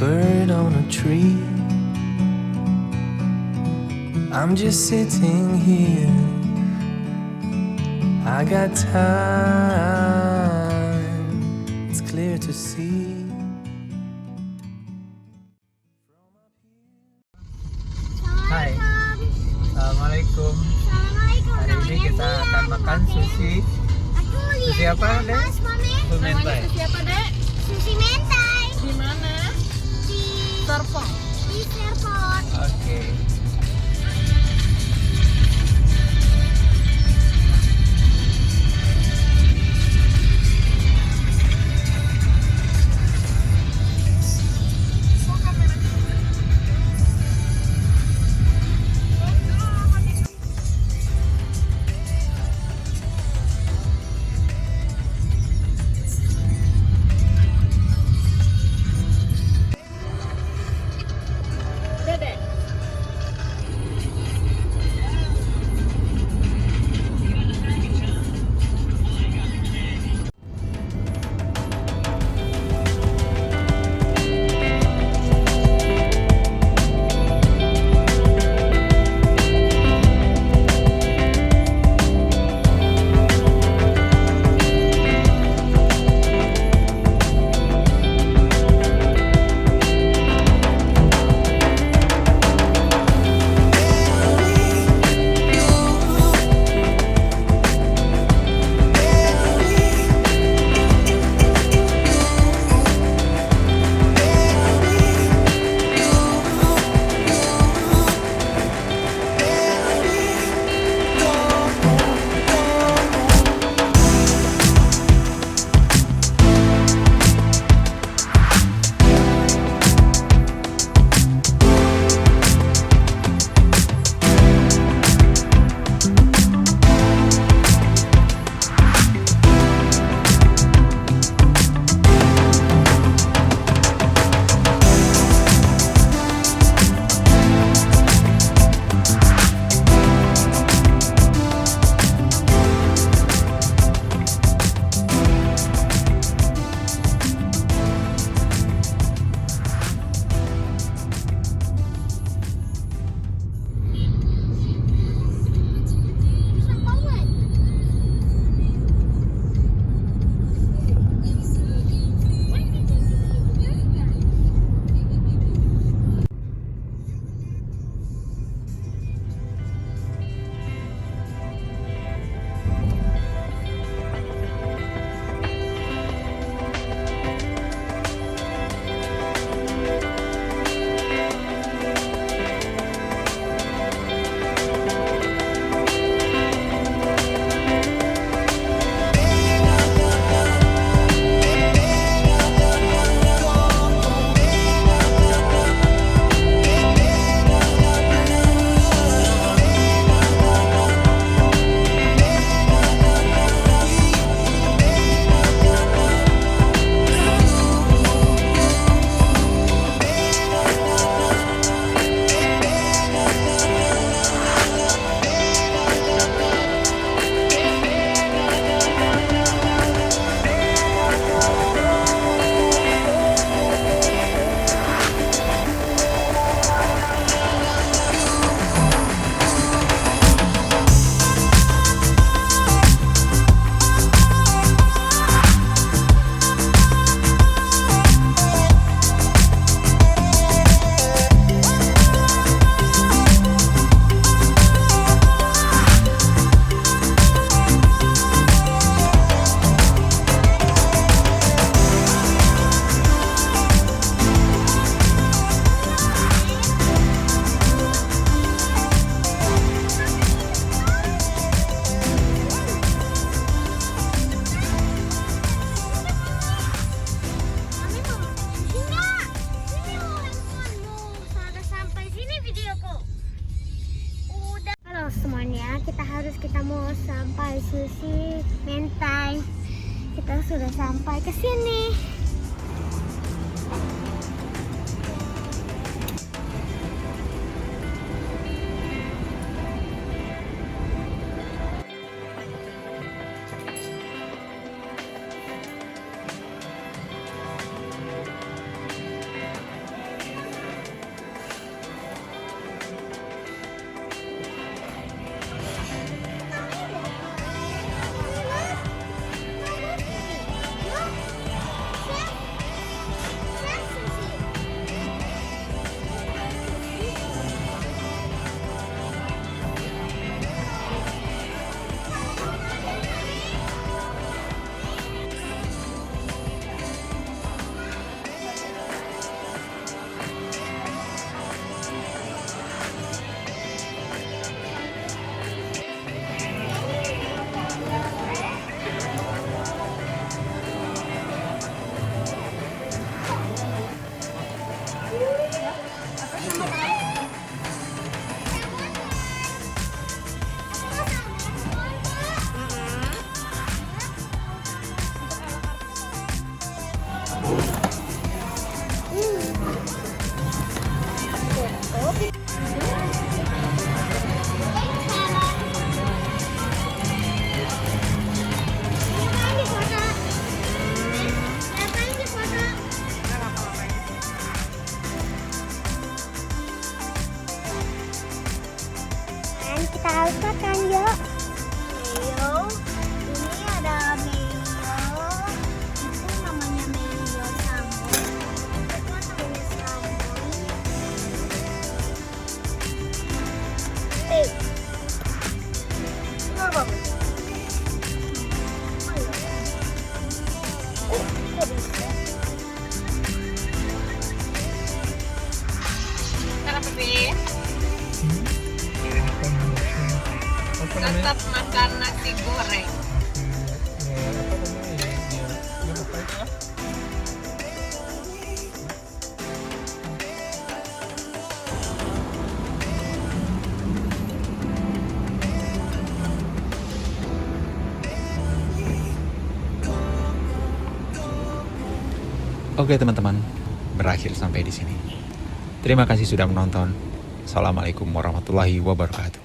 bird on a tree. I'm just sitting here. I got time. It's clear to see. Hai, Assalamualaikum. Hari ini kita akan makan sushi. Sushi apa, Dek? Sushi Mentai. Sushi apa, Dek? Sushi Mentai. Di mana? Di Serpong. di Serpong. Oke. Dedek. kita mau sampai Sushi Mentai. Kita sudah sampai ke sini. Kita harus makan yuk. Mayo. Ini ada mayo. Itu namanya mayo sambal. Itu namanya sambal. Kenapa? Kok bisa? Kenapa sih? Tetap makan nasi goreng. Oke teman-teman, berakhir sampai di sini. Terima kasih sudah menonton. Assalamualaikum warahmatullahi wabarakatuh.